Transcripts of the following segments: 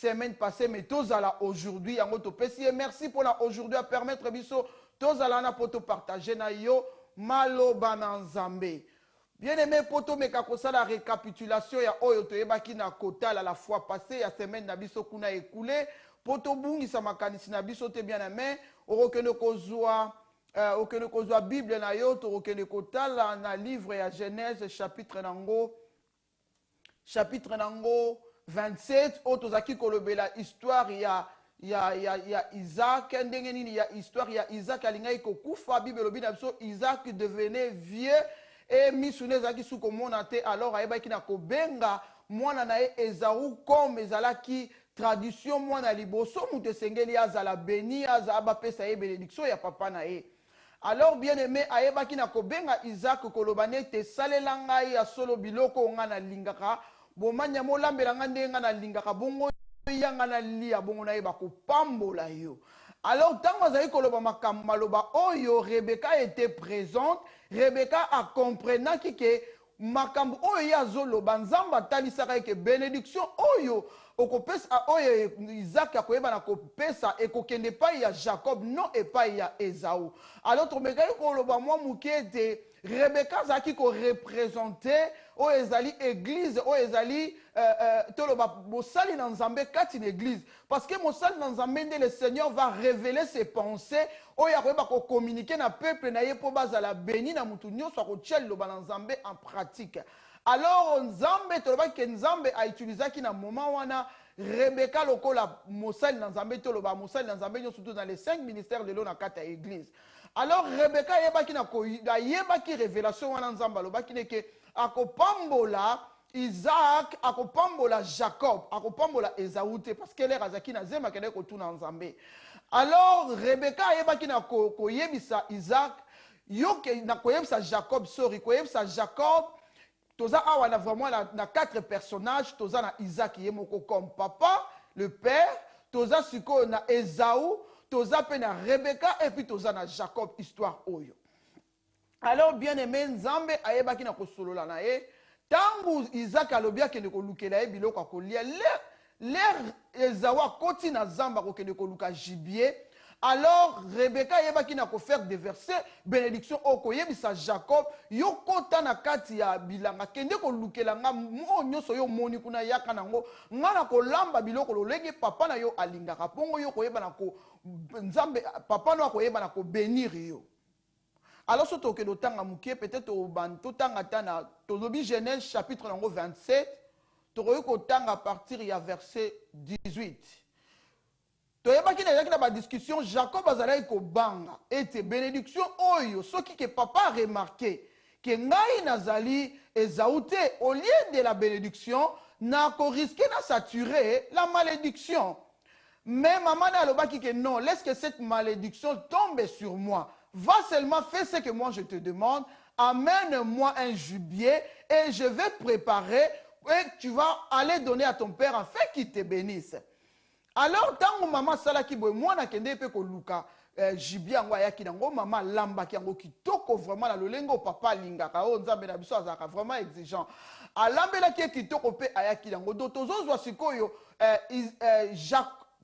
semaine passée, mais tous à la aujourd'hui. Et merci pour la aujourd'hui à permettre biso tous à la poto partager na yo malo bananzambe. Bien aimé poto meka la récapitulation ya oyo toyebaki na kota la fois passée ya semaine na biso kuna écoulé poto bungi sa makanisi na biso te bien aimé orokene kozwa Bible na yo torokene kotala na livre ya Genèse chapitre nango 27 otozaki kolobela histoire ya Isaac ndenge nini ya histoire ya Isaac alingai kokufa Bible lobi na biso Isaac devenait vieux et misune zaki suko monate alors ayebaki na kobenga mwana na ye Esaü comme ezalaki tradition mwana liboso mutu sengeli azala béni azaba pesa ye bénédiction ya papa na ye. Alors bien aimé ayebaki na kobenga Isaac kolobane te salela ngai ya solo biloko nga na lingaka bomanya molambela nga ndenga na lingaka bongo yanga na lia bongo na yeba kopambola yo. Alors tango azali koloba makambo maloba oyo Rebecca était présente. Rebecca a comprenaki ke makambo oyo ya zoloba nzamba atalisaka ke bénédiction oyo okopesa oyo Isaac akoyeba na kopesa ekokende epai ya Jacob non epai ya Esaü. Alors tomekaki koloba mwa muke te Rebecca azalaki korepresente oyo ezali église oyo ezali toloba mosali na nzambe kati na église parce que mosali na nzambe nde le Seigneur va révéler ses pensées oyo akoyeba communiquer na peuple na ye mpo bazala béni na mutu nyonso akotia liloba na nzambe en pratique. Alors nzambe tolobaki ke nzambe autilisaki na moment wana Rebecca lokola mosali na nzambe toloba mosali na nzambe nyonso surtout dans les 5 ministères de l'eau na kati ya église. Alors Rebecca yebaki na yebaki révélation wana nzambe alobaki neke akopambola Isaac akopambola Jacob akopambola Esaü te parce que l'air azaki na zema kende kotuna nzambe. Alors Rebecca yebaki na koyebisa Isaac yoke na koyebisa Jacob koyebisa Jacob toza awa na vraiment na 4 personnages toza na Isaac yemoko comme papa le père toza siko na Esaü toza pe na Rebecca et puis toza na Jacob histoire oyo. Alors bien aimé nzambe ayebaki na kosolola na ye tangu Isaac alobia kende kolukela ye biloko akolia l'air Esaü akoti na zamba kokende koluka gibier. Alors Rebecca yebaki na ko faire déverser bénédiction oko yebisa Jacob yo kota na kati ya bilanga kende ko lukela nga mo nyoso yo moni kuna yaka nango nga na ko lamba biloko lolenge papa na yo alingaka pongo yo ko yeba na ko nzambe papa no ko yeba na ko bénir yo. Alors soto ke do tanga mukie peut-être au banto tanga tana tolobi Genèse chapitre nango 27 to ko tanga à partir ya verset 18. Toyebaki na ba discussion Jacob azalaki ko banga ete bénédiction oyo soki ke papa a remarqué que ngai nazali Esaü te au lieu de la bénédiction na ko risquer na saturer la malédiction. Mais maman alobaki que non, laisse que cette malédiction tombe sur moi. Va seulement faire ce que moi je te demande, amène-moi un gibier et je vais préparer et tu vas aller donner à ton père afin qu'il te bénisse. Alors tango maman salaki boy mwana kende pe ko luka gibier yango ayaki nango maman lambaki yango kitoko vraiment na lolengo papa lingaka o nzambe na biso azaka vraiment exigeant alambelaki kitoko pe ayaki nango do tozozwa sikoyo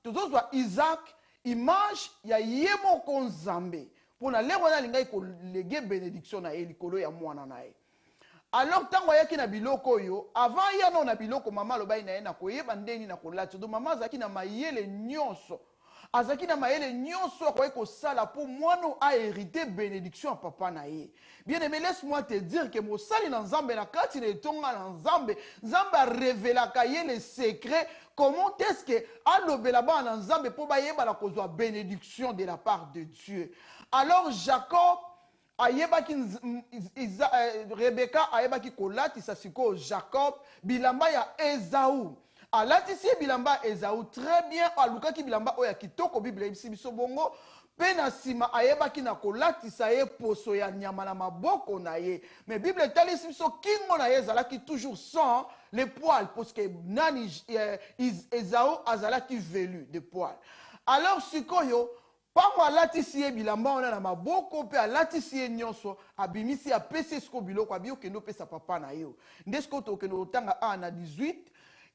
tozozwa Isaac image ya yemoko nzambe pona lero na lingai ko lege bénédiction na elikolo ya mwana na ye. Alors tango ayaki na biloko yo avant ya no na biloko mama lobai na ye na koyeba ndeni na kolati do mama azaki na mayele nyonso azaki na mayele nyonso akoye kosala po mwana a hérité bénédiction à papa na ye. Bien aimé, laisse-moi te dire que mosali na nzambe na kati na etonga na nzambe nzambe révélaka ye les secrets comment est-ce que alobela ba na nzambe po ba yeba la kozwa bénédiction de la part de Dieu. Alors Jacob ayebaki Rebecca ayebaki kolatisa siko Jacob bilamba ya Esaü alatisi bilamba Esaü très bien alukaki bilamba oya kitoko Bible ebisi biso bongo pe na sima ayebaki na kolatisa ye poso ya nyama na maboko na ye mais Bible etalisi biso kingo na ye ezalaki toujours sans les poils parce que nani Esaü azalaki velu de poils. Alors sikoyo pango alatisi ye bilamba wana na maboko pe alatisi ye nyonso abimisi apesi esiko biloko abi okende opesa papa na yo nde siko tokende otanga a na 18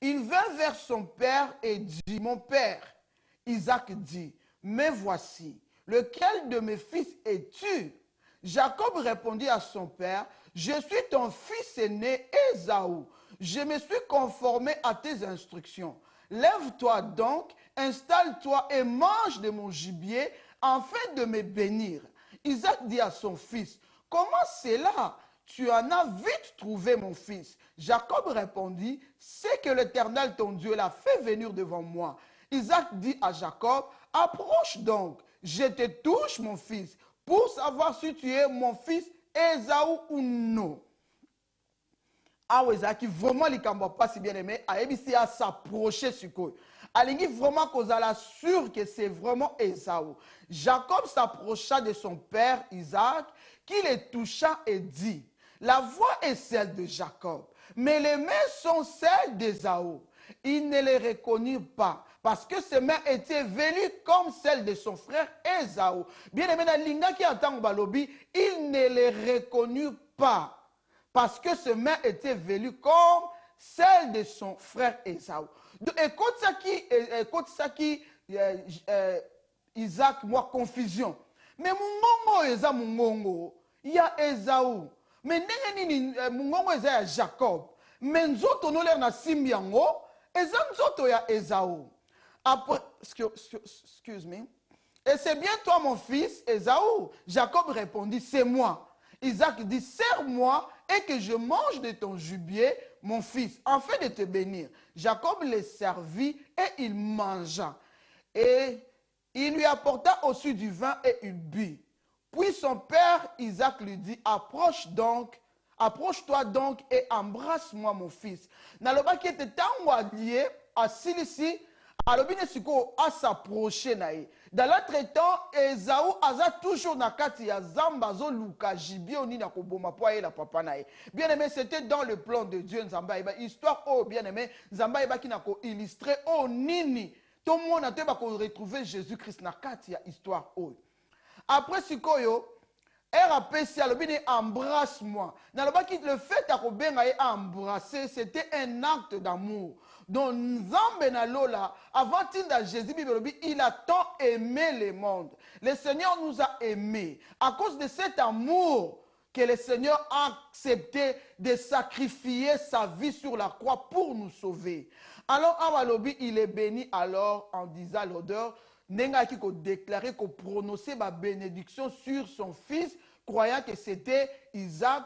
Il vint vers son père et dit, mon père. Isaac dit, mais voici, lequel de mes fils es-tu? Jacob répondit à son père, je suis ton fils aîné Ésaü. Je me suis conformé à tes instructions. Lève-toi donc, installe-toi et mange de mon gibier afin de me bénir. Isaac dit à son fils, comment cela? Tu en as vite trouvé mon fils. Jacob répondit, c'est que l'Éternel ton Dieu l'a fait venir devant moi. Isaac dit à Jacob, approche donc, je te touche mon fils, pour savoir si tu es mon fils Ésaü ou non. Ah oui, Isaac, vraiment, il ne pas si bien aimé, a réussi à s'approcher sur quoi. Alingi vraiment qu'on a sûr que c'est vraiment Ésaü. Jacob s'approcha de son père Isaac, qui le toucha et dit, la voix est celle de Jacob, mais les mains sont celles d'Ésaü. Il ne les reconnut pas, parce que ses mains étaient velues comme celles de son frère Ésaü. Bien aimé, Linga qui attend Balobi, il ne les reconnut pas, parce que ses mains étaient velues comme celles de son frère Ésaü. Écoute ça qui Isaac, moi, confusion. Mais mon mongo Esa mon mongo, il y a Ésaü. Mais mon mongo Esa Jacob. Mais nzoto no l'air na simbiango, Esa nzoto ya Ésaü. Après, excuse me. Et c'est bien toi mon fils Ésaü. Jacob répondit, c'est moi. Isaac dit, serre-moi et que je mange de ton gibier, mon fils, afin de te bénir. Jacob le servit et il mangea. Et il lui apporta aussi du vin et il but. Puis son père Isaac lui dit, approche-toi donc et embrasse-moi mon fils. Naloba qui était tant lié à Silici, alobine siko à s'approcher nae. Dans l'entretemps, Ésaü aza toujours na kati ya zamba zo luka jibio ni na koboma poye la papa nae. Bien aimé, c'était dans le plan de Dieu nzamba eba histoire oh bien aimé, nzamba eba ki na ko illustrer oh nini. Tout le monde a te ba ko retrouver Jésus-Christ na kati ya histoire oh. Après sikoyo RAPC alobine embrasse-moi. Le fait à embrasser, c'était un acte d'amour. Donc, Nzambe na lola, avant Tinda Jésus, il a tant aimé le monde. Le Seigneur nous a aimés. À cause de cet amour que le Seigneur a accepté de sacrifier sa vie sur la croix pour nous sauver. Alors, Awalobi, il est béni alors en disant l'odeur. Nenga qui déclaré qu'on prononçait ma bénédiction sur son fils, croyant que c'était Isaac,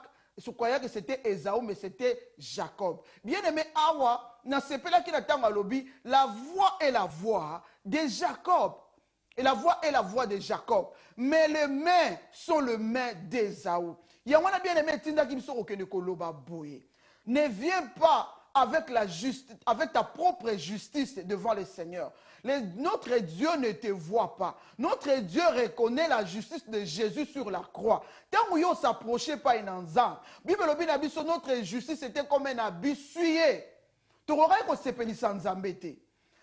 croyant que c'était Ésaü, mais c'était Jacob. Bien aimé, Awa, dans ce pays-là qui attend à l'objet, la voix est la voix de Jacob. Et la voix est la voix de Jacob. Mais les mains sont les mains d'Ésaü. Il y a bien aimé, Tinda qui me sont au Koloba Boye. Ne viens pas avec ta propre justice devant le Seigneur. Notre Dieu ne te voit pas. Notre Dieu reconnaît la justice de Jésus sur la croix. Tant que vous s'approchez pas une ensemble. Bible notre justice était comme un habit souillé. Tu aurais qu'on s'appelle sans embêter.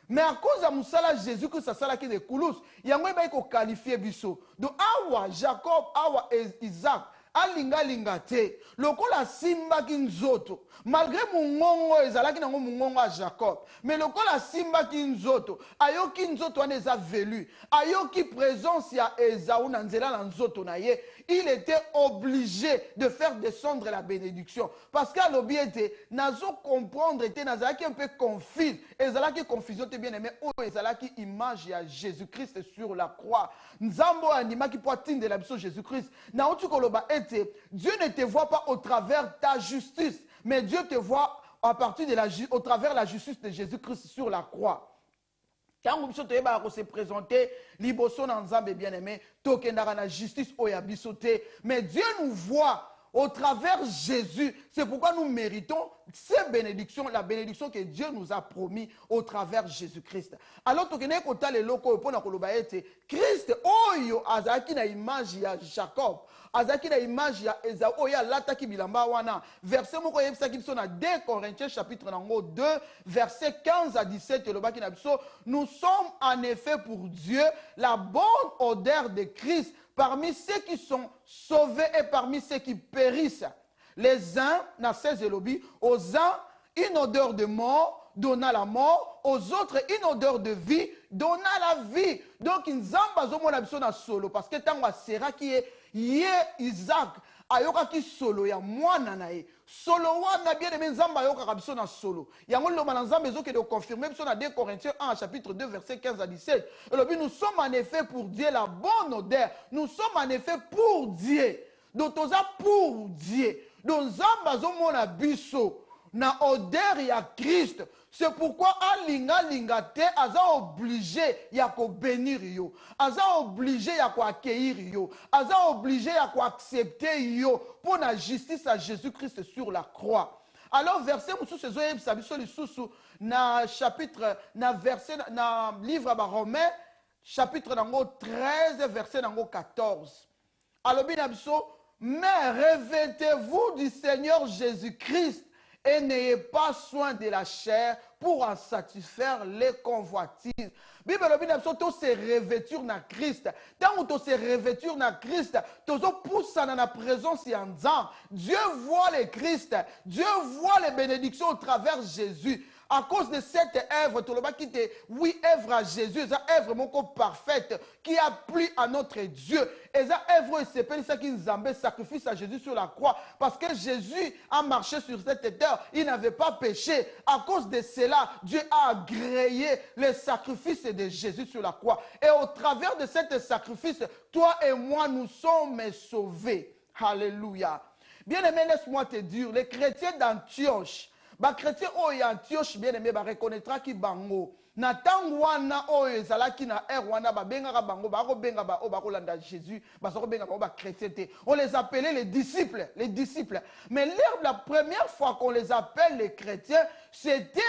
Mais à cause de Moussala Jésus que ça sala qui de Koulous, il y a un peu qualifié biso. Donc Awa Jacob, Awa Isaac. Alinga linga te lokola simba ki nzoto malgré mungongo ezalaki nango mungongo a Jacob mais lokola simba ki nzoto ayoki nzoto wana eza velu ayoki présence ya Ésaü na nzela na nzoto na ye il était obligé de faire descendre la bénédiction parce qu'à l'obi était nazo comprendre était nazalaki un peu confus ezalaki confusion te bien aimé o ezalaki image ya Jésus-Christ sur la croix nzambo animaki po atinde la biso Jésus-Christ na otu koloba Dieu ne te voit pas au travers ta justice, mais Dieu te voit au travers la justice de Jésus-Christ sur la croix. Quand vous se présenter, liboso na nzambe bien-aimé, tokendara na justice oyabisote, mais Dieu nous voit au travers Jésus. C'est pourquoi nous méritons ces bénédictions, la bénédiction que Dieu nous a promis au travers Jésus-Christ. Alors, tu connais quand les locaux pour Christ, oyo azaki na image ya Jacob, azaki na image ya Ésaü, oya lata ki bilamba wana. Verset moko yebisa ki biso na 2 Corinthiens chapitre 2, verset 15 à 17 le baki na biso, nous sommes en effet pour Dieu la bonne odeur de Christ parmi ceux qui sont sauvés et parmi ceux qui périssent. Les uns, na 16 lobby, aux uns, une odeur de mort, donna la mort, aux autres une odeur de vie, donna la vie. Donc, Nzamba azomona biso na solo, parce que tango asera qui est Isaac, ayoka ki solo ya mwana na ye. Solo wana bien aimé Nzamba ayoka biso na solo. Yango lo manzamba ezo ke de confirmer biso na 2 Corinthiens 1 chapitre 2 verset 15 à 17. Et le but, nous sommes en effet pour Dieu la bonne odeur. Nous sommes en effet pour Dieu. Donc toza pour Dieu. Donc Nzamba azomona biso na odeur ya Christ. C'est pourquoi alinga linga te aza obligé ya ko bénir yo. Aza obligé ya ko accueillir yo. Aza obligé ya ko accepter yo pour la justice à Jésus-Christ sur la croix. Alors verset mususu ezo yebisa biso lisusu na chapitre na verset na livre à Romains chapitre nango 13 verset nango 14. Alors bien biso, mais revêtez-vous du Seigneur Jésus-Christ et n'ayez pas soin de la chair pour en satisfaire les convoitises. Bible le bien to se revêtir na Christ. Tant to se revêtir na Christ, to zo poussa na présence ya Nzambe. Dieu voit le Christ. Dieu voit les bénédictions au travers de Jésus. À cause de cette œuvre, tout le monde qui était, oui, œuvre à Jésus, c'est une œuvre mon parfaite qui a plu à notre Dieu. Et cette œuvre, c'est pas ça qui nous a sacrifice à Jésus sur la croix. Parce que Jésus a marché sur cette terre, il n'avait pas péché. À cause de cela, Dieu a agréé le sacrifice de Jésus sur la croix. Et au travers de cet sacrifice, toi et moi, nous sommes sauvés. Alléluia. Bien aimé, laisse-moi te dire, les chrétiens d'Antioche, les chrétiens qui sont Antioche, bien aimé, reconnaîtra qui bango. Na tango wana oyo ezalaki na wana babengaka bango bakobenga ba o bakolanda Jésus bakobenga ba chrétien te. On les appelait les disciples, les disciples. Mais la première fois qu'on les appelle les chrétiens, c'était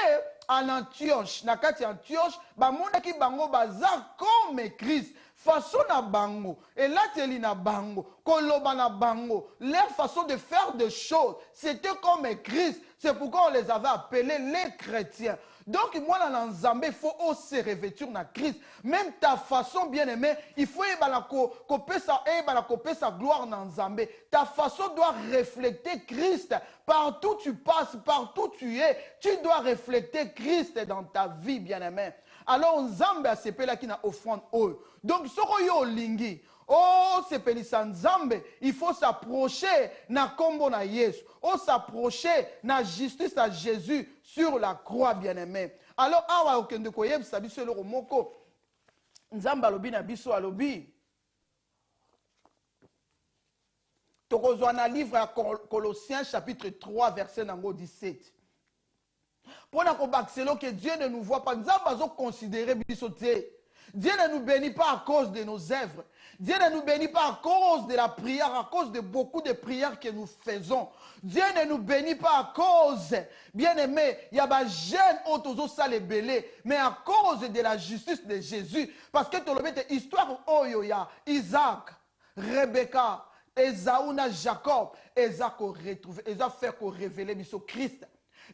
en Antioche. Na kati Antioche, bamonaki bango baza comme Christ. Façon na bango, et là teli na bango, koloba na bango, leur façon de faire des choses, c'était comme Christ. C'est pourquoi on les avait appelés les chrétiens. Donc, moi, dans Nzambé, il faut aussi revêtir na Christ. Même ta façon, bien aimé, il faut couper sa gloire dans Nzambé. Ta façon doit refléter Christ. Partout tu passes, partout tu es, tu dois refléter Christ dans ta vie, bien aimé. Alors, Nzambé a sepé là qui n'a offrande. Donc, ce yo lingi. Oh, c'est Pélissa Nzambe, il faut s'approcher na kombo na Yesu. Oh, s'approcher na justice à Jésus sur la croix, bien-aimé. Alors, awa okende koyeb sabiso le romoko. Nzamba alobi na biso alobi. Tokozwa na livre à Colossiens chapitre 3 verset nango 17. Pour na ko bakselo que Dieu ne nous voit pas. Nzamba zo considérer biso te. Dieu ne nous bénit pas à cause de nos œuvres. Dieu ne nous bénit pas à cause de la prière, à cause de beaucoup de prières que nous faisons. Dieu ne nous bénit pas à cause, bien aimé, il y a des jeunes autour les belé, mais à cause de la justice de Jésus. Parce que tu as histoire où il y a Isaac, Rebecca, Esaúna, Jacob, Isaac retrouvé, Isaac fait qu'on révèle Christ.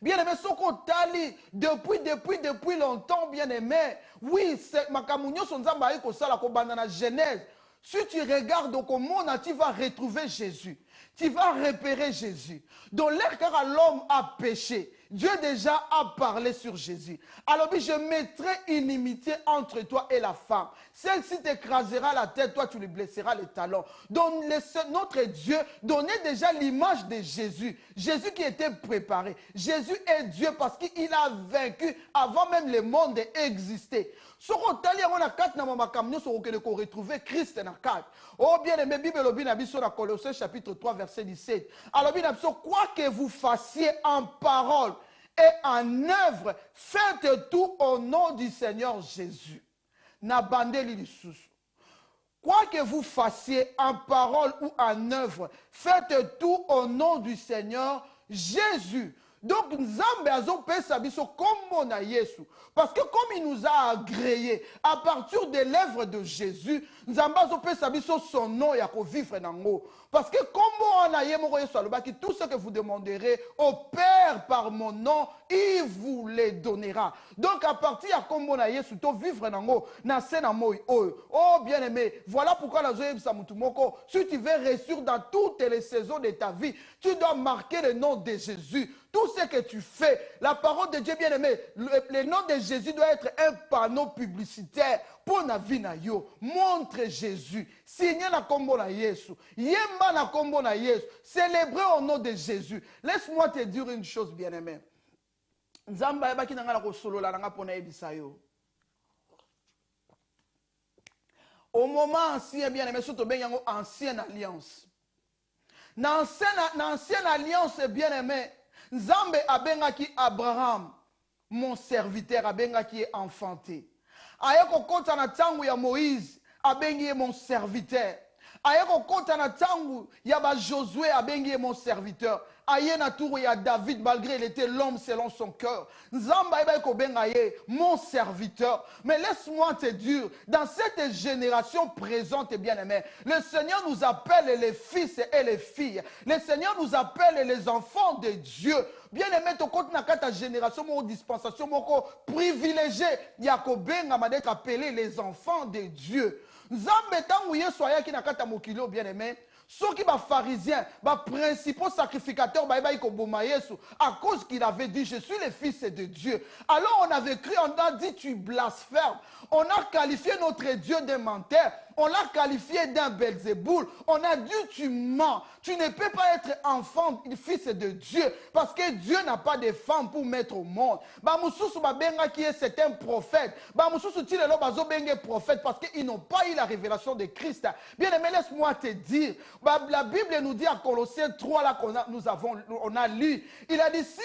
Bien aimé, ce qu'on tali depuis longtemps, bien aimé. Oui, c'est ma camounio son zamba eko sala ko banana Genèse. Si tu regardes au monde, tu vas retrouver Jésus. Tu vas repérer Jésus. Dans l'air car l'homme a péché, Dieu déjà a parlé sur Jésus. Alors je mettrai inimitié entre toi et la femme. Celle-ci t'écrasera la tête, toi tu lui blesseras les talons. Donc notre Dieu donnait déjà l'image de Jésus. Jésus qui était préparé. Jésus est Dieu parce qu'il a vaincu avant même le monde d'exister. Ce qu'on t'a dit, on a quatre na mama kamnyo so qu'on retrouver Christ na quatre. Oh bien aimé, Bible obina biso na Colossiens chapitre 3 verset 17. Alors bien biso quoi que vous fassiez en parole et en œuvre, faites tout au nom du Seigneur Jésus. Na bandeli lisusu. Quoi que vous fassiez en parole ou en œuvre, faites tout au nom du Seigneur Jésus. Donc, Nzambe azo pesa biso kombo na Yesu. Parce que comme il nous a agréé à partir de l'œuvre de Jésus, Nzambe azo pesa biso son nom ya ko vivre nango. Parce que kombo na ye moko Yesu alobaki tout ce que vous demanderez au Père par mon nom, il vous les donnera. Donc à partir de kombo na Yesu to vivre nango na sena moi oh bien aimé, voilà pourquoi la joie sa mutu moko, si tu veux réussir dans toutes les saisons de ta vie, tu dois marquer le nom de Jésus. tout ce que tu fais, la parole de Dieu bien-aimé, le nom de Jésus doit être un panneau publicitaire pour na vie na yo. Montre Jésus. Signe na kombo na Yesu. Yemba na kombo na Yesu. Célébrer au nom de Jésus. Laisse-moi te dire une chose bien-aimé. Nzamba yeba ki nanga na kosolola nanga pona yebisa yo. Au moment ancien bien-aimé, surtout bien yango ancienne alliance. Dans l'ancienne alliance bien-aimé, Nzambe abengaki Abraham, mon serviteur, abengaki enfanté. Ayeko kota na tangu ya Moïse, abengi mon serviteur. Ayeko kota na tangu ya ba Josué, abengi mon serviteur. Aye na tour ya David, malgré il était l'homme selon son cœur. Nzamba eba bengaye, mon serviteur. Mais laisse-moi te dire, dans cette génération présente et bien-aimée, le Seigneur nous appelle les fils et les filles. Le Seigneur nous appelle les enfants de Dieu. Bien-aimé, tu comptes dans ta génération, mon dispensation, mon privilégié, Yakobenga m'a d'être appelé les enfants de Dieu. Nzambe tangu Yesu ayaki na kata mokilo bien-aimé. Ceux qui sont pharisiens, les principaux sacrificateurs, à cause qu'il avait dit, je suis le fils de Dieu. Alors on avait crié, on a dit, tu blasphèmes. On a qualifié notre Dieu de menteur. On l'a qualifié d'un Belzéboul. On a dit, tu mens. Tu ne peux pas être enfant, fils de Dieu. Parce que Dieu n'a pas de femme pour mettre au monde. C'est un prophète. Prophète parce qu'ils n'ont pas eu la révélation de Christ. Bien aimé, laisse-moi te dire. La Bible nous dit à Colossiens 3, là on a lu. Il a dit, si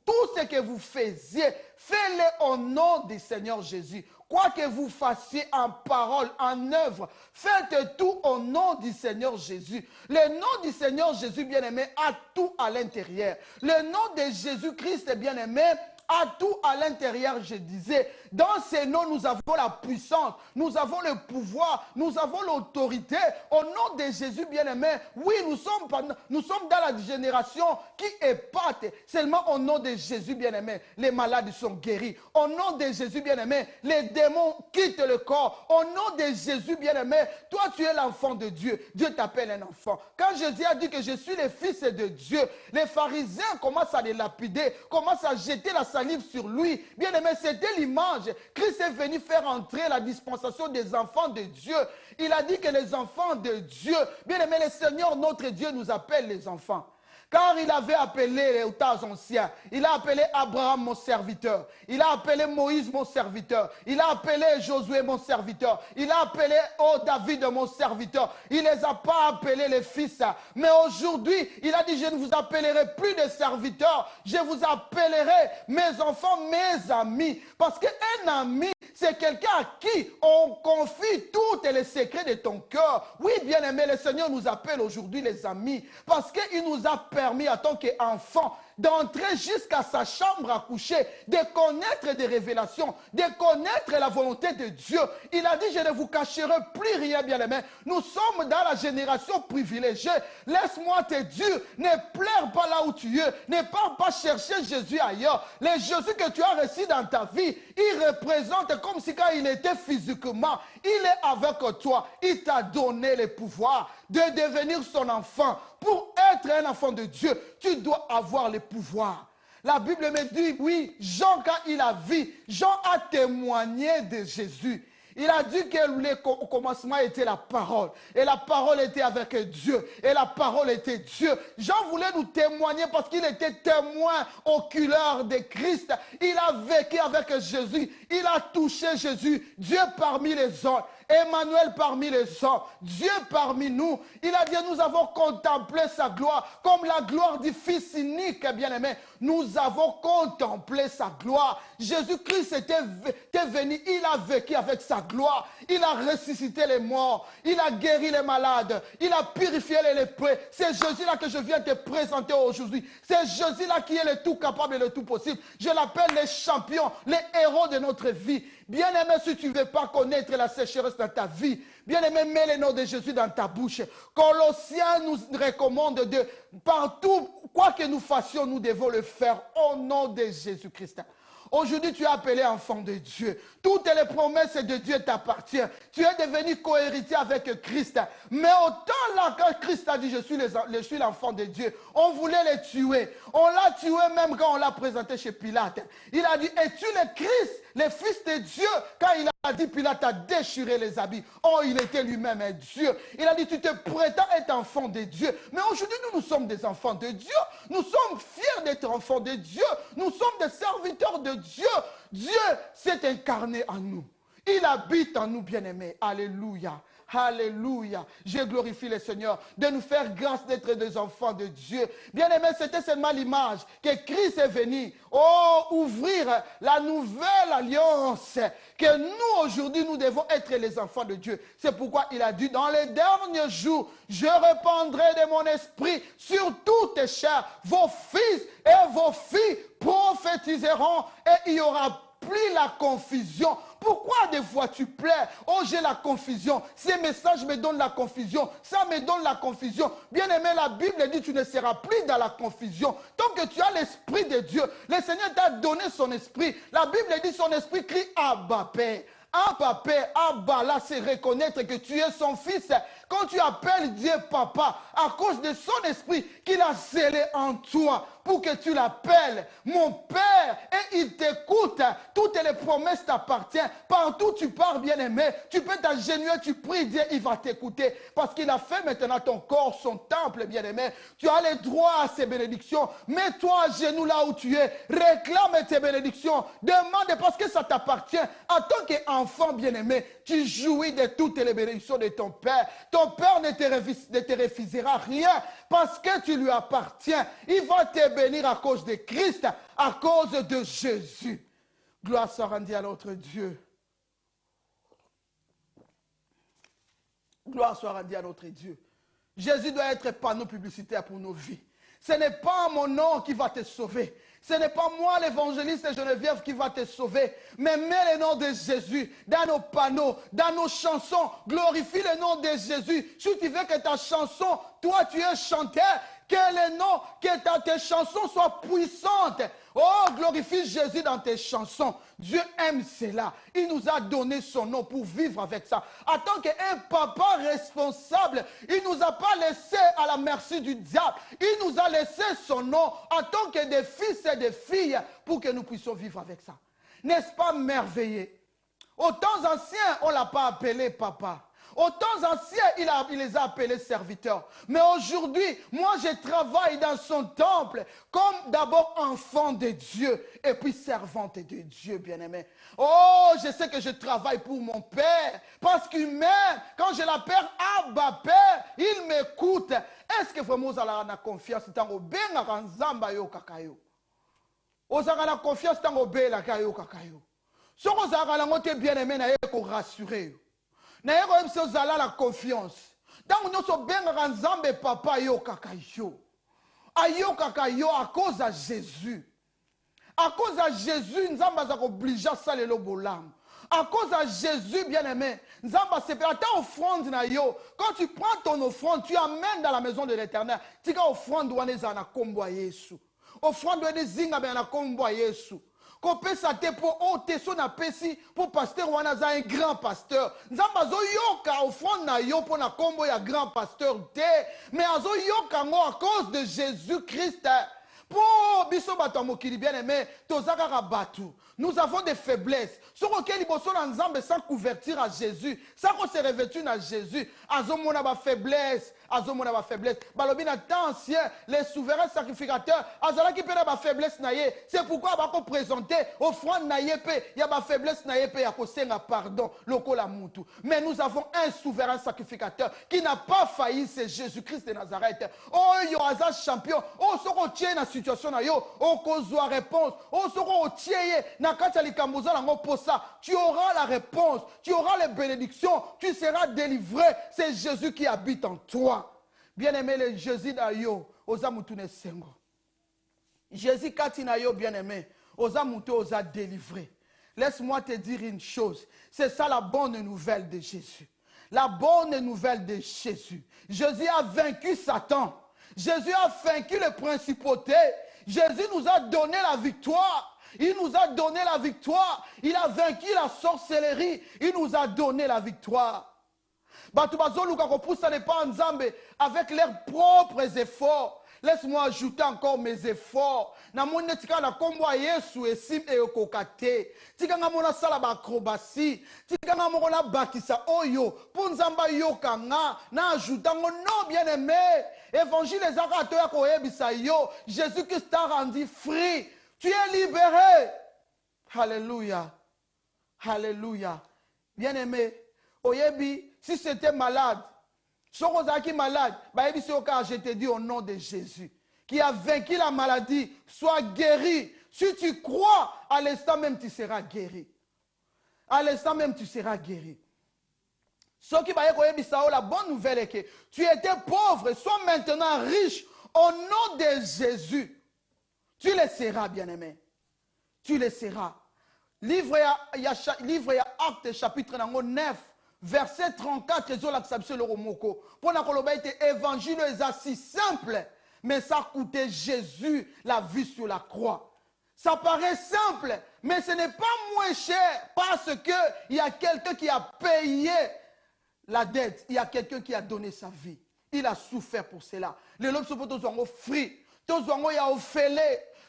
tout ce que vous faisiez, faites-le au nom du Seigneur Jésus. Quoi que vous fassiez en parole, en œuvre, faites tout au nom du Seigneur Jésus. Le nom du Seigneur Jésus, bien-aimé, a tout à l'intérieur. Le nom de Jésus-Christ, bien-aimé, a tout à l'intérieur, je disais. Dans ces noms, nous avons la puissance, nous avons le pouvoir, nous avons l'autorité. Au nom de Jésus, bien-aimé, oui, nous sommes dans la génération qui épate. Seulement au nom de Jésus, bien-aimé, les malades sont guéris. Au nom de Jésus, bien-aimé, les démons quittent le corps. Au nom de Jésus, bien-aimé, toi, tu es l'enfant de Dieu. Dieu t'appelle un enfant. Quand Jésus a dit que je suis le fils de Dieu, les pharisiens commencent à les lapider, commencent à jeter la salive sur lui. Bien-aimé, c'était l'image. Christ est venu faire entrer la dispensation des enfants de Dieu. Il a dit que les enfants de Dieu, bien-aimé, le Seigneur, notre Dieu, nous appelle les enfants. Car il avait appelé les temps anciens, il a appelé Abraham mon serviteur, il a appelé Moïse mon serviteur, il a appelé Josué mon serviteur, il a appelé David mon serviteur. Il ne les a pas appelés les fils. Mais aujourd'hui, il a dit, je ne vous appellerai plus de serviteurs, je vous appellerai mes enfants, mes amis. Parce qu'un ami, c'est quelqu'un à qui on confie tous les secrets de ton cœur. Oui, bien-aimé, le Seigneur nous appelle aujourd'hui les amis. Parce qu'il nous a permis, en tant qu'enfants, d'entrer jusqu'à sa chambre à coucher, de connaître des révélations, de connaître la volonté de Dieu. Il a dit, je ne vous cacherai plus rien, bien-aimé. Nous sommes dans la génération privilégiée. Laisse-moi te dire, ne pleure pas là où tu es. Ne pars pas chercher Jésus ailleurs. Le Jésus que tu as reçu dans ta vie, il représente comme si quand il était physiquement, il est avec toi. Il t'a donné le pouvoir de devenir son enfant. Pour être un enfant de Dieu, tu dois avoir le pouvoir. La Bible me dit, oui, Jean, quand il a vu, Jean a témoigné de Jésus. Il a dit que le commencement était la parole. Et la parole était avec Dieu. Et la parole était Dieu. Jean voulait nous témoigner parce qu'il était témoin oculaire de Christ. Il a vécu avec Jésus. Il a touché Jésus. Dieu parmi les hommes. Emmanuel parmi les hommes, Dieu parmi nous. Il a dit, nous avons contemplé sa gloire comme la gloire du Fils unique, bien-aimé. Nous avons contemplé sa gloire. Jésus-Christ était venu, il a vécu avec sa gloire. Il a ressuscité les morts, il a guéri les malades, il a purifié les lépreux. C'est Jésus-là que je viens te présenter aujourd'hui. C'est Jésus-là qui est le tout capable et le tout possible. Je l'appelle les champions, les héros de notre vie. Bien-aimé, si tu ne veux pas connaître la sécheresse dans ta vie, bien-aimé, mets le nom de Jésus dans ta bouche. Colossiens nous recommande de partout, quoi que nous fassions, nous devons le faire au nom de Jésus-Christ. Aujourd'hui, tu es appelé enfant de Dieu. Toutes les promesses de Dieu t'appartiennent. Tu es devenu cohéritier avec Christ. Mais autant là, quand Christ a dit, je suis l'enfant de Dieu, on voulait le tuer. On l'a tué même quand on l'a présenté chez Pilate. Il a dit, es-tu le Christ, le Fils de Dieu? Quand il a dit, Pilate a déchiré les habits. Oh, il était lui-même un Dieu. Il a dit, tu te prétends être enfant de Dieu. Mais aujourd'hui, nous sommes des enfants de Dieu. Nous sommes fiers d'être enfants de Dieu. Nous sommes des serviteurs de Dieu. Dieu s'est incarné en nous. Il habite en nous, bien-aimés. Alléluia. Alléluia. Je glorifie le Seigneur de nous faire grâce d'être des enfants de Dieu. Bien-aimés, c'était seulement l'image que Christ est venu ouvrir la nouvelle alliance. Que nous, aujourd'hui, nous devons être les enfants de Dieu. C'est pourquoi il a dit, dans les derniers jours, je répandrai de mon esprit sur toutes les chairs. Vos fils et vos filles prophétiseront et il y aura plus la confusion. Pourquoi des fois tu pleures? Oh, j'ai la confusion. Ces messages me donnent la confusion. Ça me donne la confusion. Bien aimé, la Bible dit tu ne seras plus dans la confusion. Tant que tu as l'Esprit de Dieu, le Seigneur t'a donné son esprit. La Bible dit son esprit crie Abba Père. Abba Père, Abba, là, c'est reconnaître que tu es son fils. Quand tu appelles Dieu Papa, à cause de son esprit qu'il a scellé en toi, pour que tu l'appelles mon Père, et il t'écoute. Toutes les promesses t'appartiennent. Partout où tu pars, bien-aimé, tu peux t'agenouiller, tu pries, Dieu, il va t'écouter. Parce qu'il a fait maintenant ton corps, son temple, bien-aimé. Tu as le droit à ces bénédictions. Mets-toi à genoux là où tu es. Réclame tes bénédictions. Demande parce que ça t'appartient. En tant qu'enfant, bien-aimé, tu jouis de toutes les bénédictions de ton Père. Ton Père ne te refusera rien parce que tu lui appartiens. Il va te bénir à cause de Christ, à cause de Jésus. Gloire soit rendue à notre Dieu. Gloire soit rendue à notre Dieu. Jésus doit être panneau publicitaire pour nos vies. Ce n'est pas mon nom qui va te sauver. Ce n'est pas moi, l'évangéliste Geneviève, qui va te sauver. Mais mets le nom de Jésus dans nos panneaux, dans nos chansons. Glorifie le nom de Jésus. Si tu veux que ta chanson, toi tu es chanteur, que le nom, que tes chansons soient puissantes. Oh, glorifie Jésus dans tes chansons. Dieu aime cela. Il nous a donné son nom pour vivre avec ça. En tant qu'un papa responsable, il ne nous a pas laissé à la merci du diable. Il nous a laissé son nom en tant que des fils et des filles pour que nous puissions vivre avec ça. N'est-ce pas merveilleux? Aux temps anciens, on ne l'a pas appelé papa. Aux temps anciens, il les a appelés serviteurs. Mais aujourd'hui, moi, je travaille dans son temple comme d'abord enfant de Dieu et puis servante de Dieu, bien-aimé. Oh, je sais que je travaille pour mon Père parce qu'il m'aime. Quand je l'appelle Abba Père, il m'écoute. Est-ce que vraiment vous avez la confiance dans le bien Nzamba yo kakayo? Vous avez la confiance dans le bien kakayo kakayo? Si vous avez la montée bien-aimé, vous êtes rassuré. Na yeko yebise ozala la confiance. Ntango nyonso obengaka Nzambe papa ayokaka yo. Ayokaka yo à cause de Jésus. À cause de Jésus, Nzambe aza obligé à salelo bolamu. À cause de Jésus, bien-aimé, Nzamba se fait ta offrande na yo. Quand tu prends ton offrande, tu amènes dans la maison de l'Éternel. Tu as offrande ouaneza na kombo Yesu. Offrande ouaneza zinga na kombo Yesu. Kopesa te po o teso na pesi po pasteur wana za un grand pasteur. Nzamba zo yoka offrande na yo po na kombo ya grand pasteur te. Mais azo yoka ngo à cause de Jésus-Christ. Pour biso bato mokili bien aimé, tozaka rabatu. Nous avons des faiblesses. Sur lequel il bosse en Nzambe sans couverture à Jésus, sans qu'on se revêtue à Jésus. Azomona ba faiblesse, azomona ba faiblesse. Balobi na temps ancien, les souverains sacrificateurs, azala qui perd ba faiblesse naie. C'est pourquoi ba ko présenter offrande naie pe, ya ba faiblesse naie pe ya ko senga pardon, lokola mutu. Mais nous avons un souverain sacrificateur qui n'a pas failli, c'est Jésus-Christ de Nazareth. Oh yo aza champion, oh soko tie na situation na yo, oh kozwa réponse, oh soko tie na kati ya likamboza nango posa, tu auras la réponse, tu auras les bénédictions, tu seras délivré. C'est Jésus qui habite en toi. Bien-aimé, le Jésus d'ayo, oza mutune sengo. Jésus kati na yo, bien-aimé, oza mutu oza délivré. Laisse-moi te dire une chose, c'est ça la bonne nouvelle de Jésus. La bonne nouvelle de Jésus. Jésus a vaincu Satan. Jésus a vaincu les principautés. Jésus nous a donné la victoire. Il nous a donné la victoire. Il a vaincu la sorcellerie. Il nous a donné la victoire. Bato bazoluka kopoussa ne pas nzambe avec leurs propres efforts. Laisse-moi ajouter encore mes efforts. Na mone tika na kombo Yesu esim eyokokate. Tika nga mona sala ba acrobatie. Tika nga mona bakisa oyo. Pour nzamba yoka nga na ajouta ngo non bien-aimé. Évangile ezaka atoya koyebisa yo. Jésus-Christ t'a rendu free. Tu es libéré. Alléluia. Alléluia. Bien-aimé, oyebi si c'était malade, si on est malade, je te dis au nom de Jésus, qui a vaincu la maladie, sois guéri. Si tu crois, à l'instant même, tu seras guéri. À l'instant même, tu seras guéri. Ce qui va être la bonne nouvelle est que tu étais pauvre, sois maintenant riche au nom de Jésus. Tu le seras, bien-aimé. Tu le seras. Livre et Actes, chapitre 9. Verset 34, pour la évangile est si simple, mais ça a coûté Jésus la vie sur la croix. Ça paraît simple, mais ce n'est pas moins cher parce qu'il y a quelqu'un qui a payé la dette. Il y a quelqu'un qui a donné sa vie. Il a souffert pour cela. Les lots sont tous free. Tous ont offert.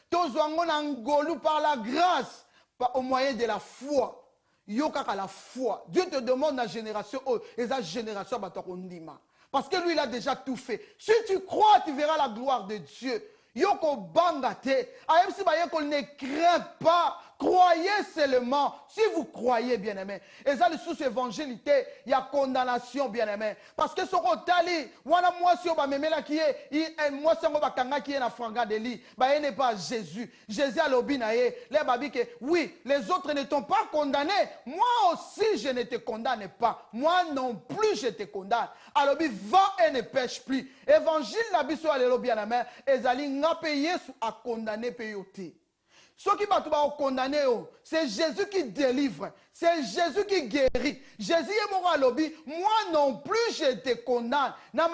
Tous ont par la grâce, au moyen de la foi. Yoka la foi. Dieu te demande la génération, et la génération batakondima. Parce que lui, il a déjà tout fait. Si tu crois, tu verras la gloire de Dieu. Yoko bangate. Ayem si bayeko ne craint pas. Croyez seulement. Si vous croyez, bien-aimé. Et ça, le sous-évangélité, il y a condamnation, bien-aimé. Parce que ce rotali, wana moi si on va memela qui est, moi si on va kanga qui est na franga de li, bah, il n'est pas Jésus. Jésus a l'obinaye. Les babi que, oui, les autres ne t'ont pas condamné. Moi aussi, je ne te condamne pas. Moi non plus, je te condamne. Alors, va et ne pêche plus. Évangile, la biso à l'élo bien-aimé. Et zali n'a payé à condamner payoté. Ceux qui vont condamner, c'est Jésus qui délivre. C'est Jésus qui guérit. Jésus est mon lobby. Moi non plus, je te condamne. Moi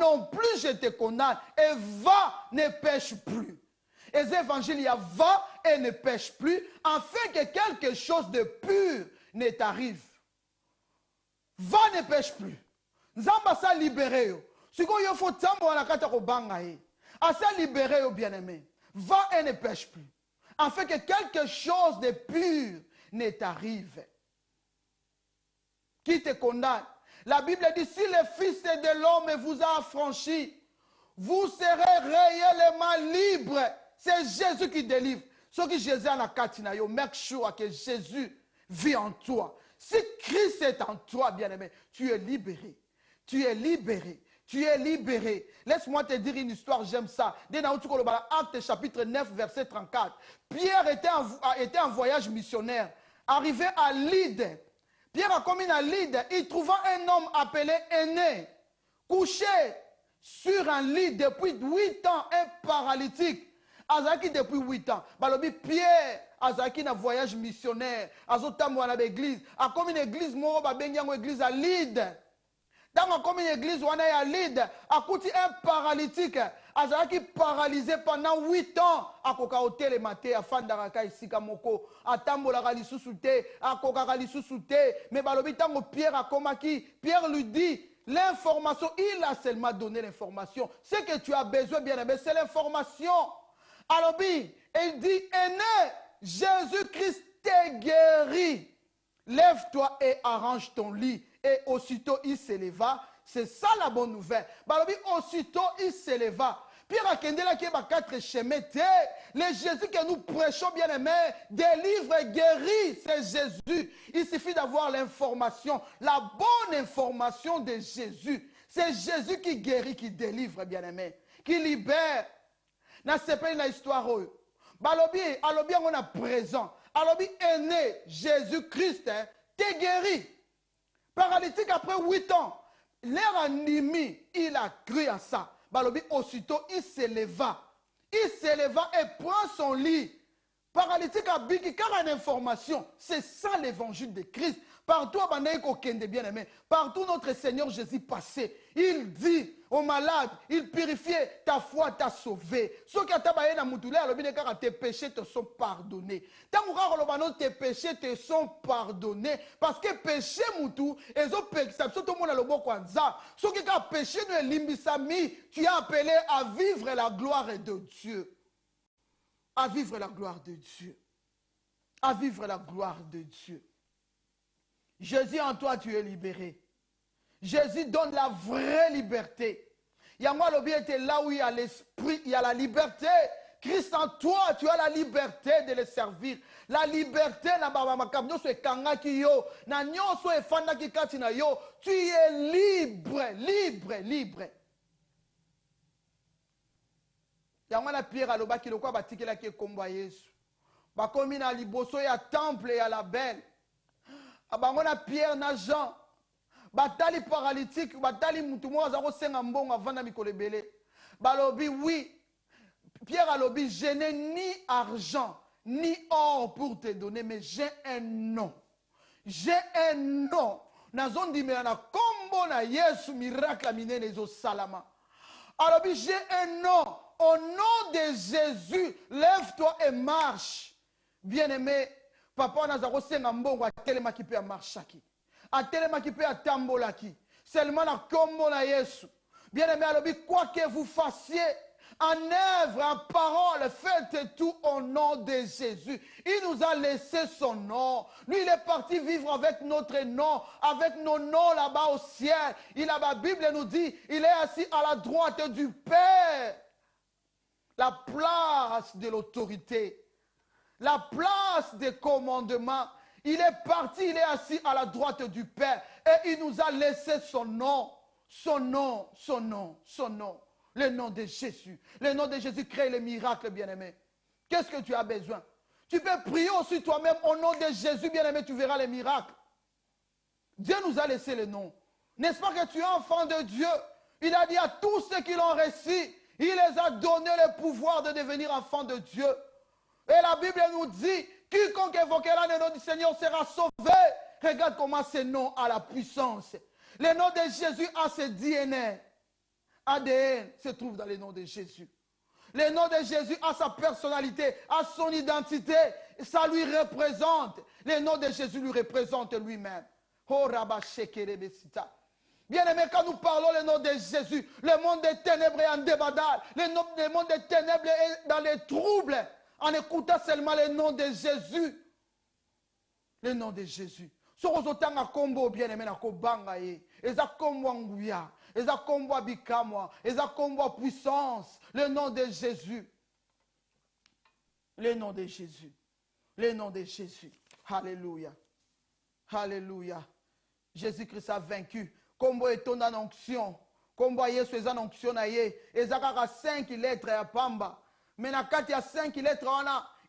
non plus, je te condamne. Et va, ne pêche plus. Et l'évangile, il y a va et ne pêche plus, afin que quelque chose de pur ne t'arrive. Va, ne pêche plus. Nzamba sa libéré. Si il faut tambo na kata ko bangaye. Asa libéré bien-aimé. Va et ne pêche plus, afin que quelque chose de pur ne t'arrive. Qui te condamne? La Bible dit, si le Fils de l'homme vous a affranchi, vous serez réellement libre. C'est Jésus qui délivre. Ce que Jésus a na katina yo, make sure que Jésus vit en toi. Si Christ est en toi, bien-aimé, tu es libéré. Tu es libéré. Tu es libéré. Laisse-moi te dire une histoire, j'aime ça. Acte chapitre 9, verset 34. Pierre était en voyage missionnaire. Arrivé à Lydde. Pierre a commis à Lydde. Il trouva un homme appelé Aîné, couché sur un lit depuis 8 ans, un paralytique. Azaki depuis 8 ans. Balobi Pierre, Azaki na voyage missionnaire. Azotambo à l'église. A commis une église, moi, une église à Lydde. Dans une église, on est à Lydde, a coûté un paralytique, qui paralysé pendant 8 ans. A koka hotel le matin, a fandaraka isika moko, a tambola ralisu soute, a koka ralisu soute. Mais balobi tango Pierre a komaki, Pierre lui dit, l'information, il a seulement donné l'information. Ce que tu as besoin, bien aimé, c'est l'information. Alors, il dit, Aîné, Jésus-Christ t'est guéri. Lève-toi et arrange ton lit. Et aussitôt il s'éleva. C'est ça la bonne nouvelle. Balobi, aussitôt il s'éleva. Pierre a kendela qui est 4 chemins. Le Jésus que nous prêchons, bien aimé, délivre et guérit. C'est Jésus. Il suffit d'avoir l'information, la bonne information de Jésus. C'est Jésus qui guérit, qui délivre, bien aimé, qui libère. N'a pas une histoire. Balobi, alobi on a présent. Alobi est né, Jésus-Christ, t'es guéri. Paralytique après 8 ans. L'air animé, il a cru à ça. Balobi, aussitôt, il s'éleva. Il s'éleva et prend son lit. Paralytique a biki, car une information. C'est ça l'évangile de Christ. Partout, bien aimé, partout notre Seigneur Jésus passé, il dit, aux malades, il purifiait, ta foi t'a sauvé. Ce qui a tabaye na moutoulé, tes péchés te sont pardonnés. Tes péchés te sont pardonnés. Parce que péché moutou, et tout le monde a le bon kwanza. Ce qui a péché nous limbisami, tu es appelé à vivre la gloire de Dieu. À vivre la gloire de Dieu. À vivre la gloire de Dieu. Jésus, en toi, tu es libéré. Jésus donne la vraie liberté. Yango Lobi était là où il y a l'esprit, il y a la liberté. Christ en toi, tu as la liberté de le servir. La liberté, na baba makamno so ekanga ki yo, na nyonso efanda ki kati na yo, tu es libre, libre, libre. Yango na Pierre aloba ki lokwa batikela ki kombo Yesu. Bakomi na liboso ya temple ya la belle. Abango na Pierre na Jean. Batali paralytique, batali mutumo azako senga mbongo avanda mikolo ebele. Balobi oui. Pierre alobi, je n'ai ni argent ni or pour te donner, mais j'ai un nom. J'ai un nom. Nazondi me na kombo na Yesu miracle minene ezo salama. Alobi, j'ai un nom. Au nom de Jésus, lève-toi et marche. Bien-aimé, papa nazako senga mbongo atelema ki pe a marchaki. Atelema ki pe a tambolaki. Seulement na kombo na Yesu. Bien-aimé, alobi, quoi que vous fassiez, en œuvre, en parole, faites tout au nom de Jésus. Il nous a laissé son nom. Lui, il est parti vivre avec notre nom, avec nos noms là-bas au ciel. La Bible nous dit, il est assis à la droite du Père. La place de l'autorité, la place des commandements. Il est parti, il est assis à la droite du Père. Et il nous a laissé son nom, son nom, son nom, son nom. Le nom de Jésus. Le nom de Jésus crée les miracles, bien-aimé. Qu'est-ce que tu as besoin? Tu peux prier aussi toi-même au nom de Jésus, bien-aimé, tu verras les miracles. Dieu nous a laissé le nom. N'est-ce pas que tu es enfant de Dieu? Il a dit à tous ceux qui l'ont reçu, il les a donné le pouvoir de devenir enfants de Dieu. Et la Bible nous dit, quiconque évoquera le nom du Seigneur sera sauvé. Regarde comment ce nom a la puissance. Le nom de Jésus a ce DNA. ADN se trouve dans le nom de Jésus. Le nom de Jésus a sa personnalité, a son identité. Ça lui représente. Le nom de Jésus lui représente lui-même. Oh, Rabba Shekerebesita. Bien-aimé, quand nous parlons le nom de Jésus, le monde des ténèbres est en débandade. Le monde des ténèbres est dans les troubles. En écoutant seulement le nom de Jésus. Le nom de Jésus. Ce que kombo bien-aimé na kobanga ye. Eza kombo nguya. Eza kombo bikamwa. Eza kombo puissance. Le nom de Jésus. Le nom de Jésus. Le nom de Jésus. Alléluia. Alléluia. Jésus-Christ a vaincu. Kombo etonda en onction. Kombo Yesu eza en onction na ye. Eza kaka 5 lettres ya pamba. Mais na kati ya 5 lettres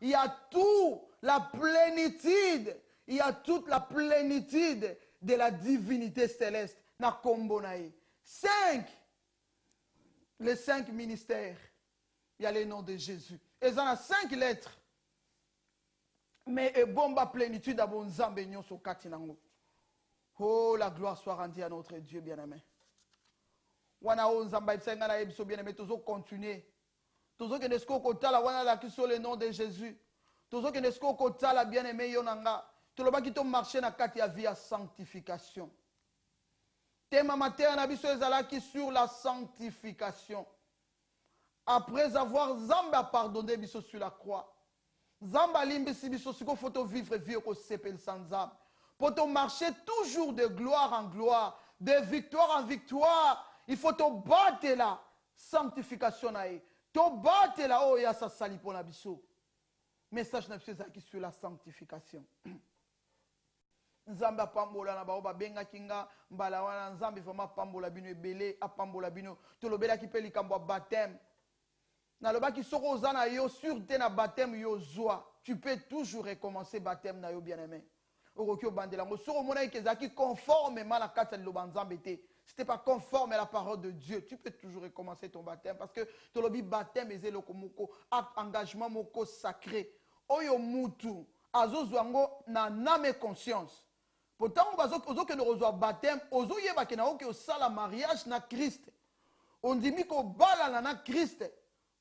il y a tout la plénitude. Il y a toute la plénitude de la divinité céleste. Na kombo na ye. 5. Les 5 ministères. Il y a le nom de Jésus. Et ça a 5 lettres. Mais et bomba plénitude à bon nzambe nyonso kati nango. Oh, la gloire soit rendue à notre Dieu bien-aimé. Wana o nzamba ibsenga na ebiso bien-aimé, toujours continuer. Toujours que nesko kotala wana la ki sur le nom de Jésus. Toujours que nesko kotala bien-aimé yonanga. Toloba ki to marcher na kati ya vie à sanctification. Tema matin na biso ezalaki sur la sanctification. Après avoir Zamba pardonné biso sur la croix. Zamba limbisi biso siko faut vivre vie au sepel sans Zamba. Pour te marcher toujours de gloire en gloire, de victoire en victoire, il faut te battre la sanctification nae. Te battre la oh ya sa sali pour la biso. Message na biso qui sur la sanctification. Nzambe pambola na bao ba benga kinga mbala wana nzambe vraiment pambola bino ebele apambola bino to lobela ki pe likambo baptême. Na loba ki soko zana yo sur te na baptême yo zoa. Tu peux toujours recommencer baptême na yo bien-aimé. Conformément à la carte de l'Obanzambété. Si tu n'es pas conforme à la parole de Dieu, tu peux toujours recommencer ton baptême. Parce que tu le baptême est engagement moko sacré. Oyo mutu, azozwango na name conscience. Pourtant, ozo que nous reçoit baptême, ozo yeba ke na oke osala mariage na Christ. ondimi kobalana na Christ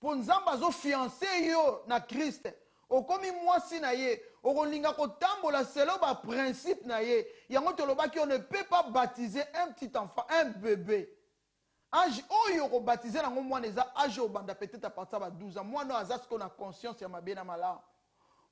po nzambe azofiance yo na Christ okomi mwasi na ye okolinga kotambola selo ba principe na ye yango tolobaki on ne peut pas baptiser un petit enfant un bébé âge oyo ko baptiser nango mwana eza âge obanda peut-être à partir de 12 ans mwana aza siko na conscience ya mabe na malamu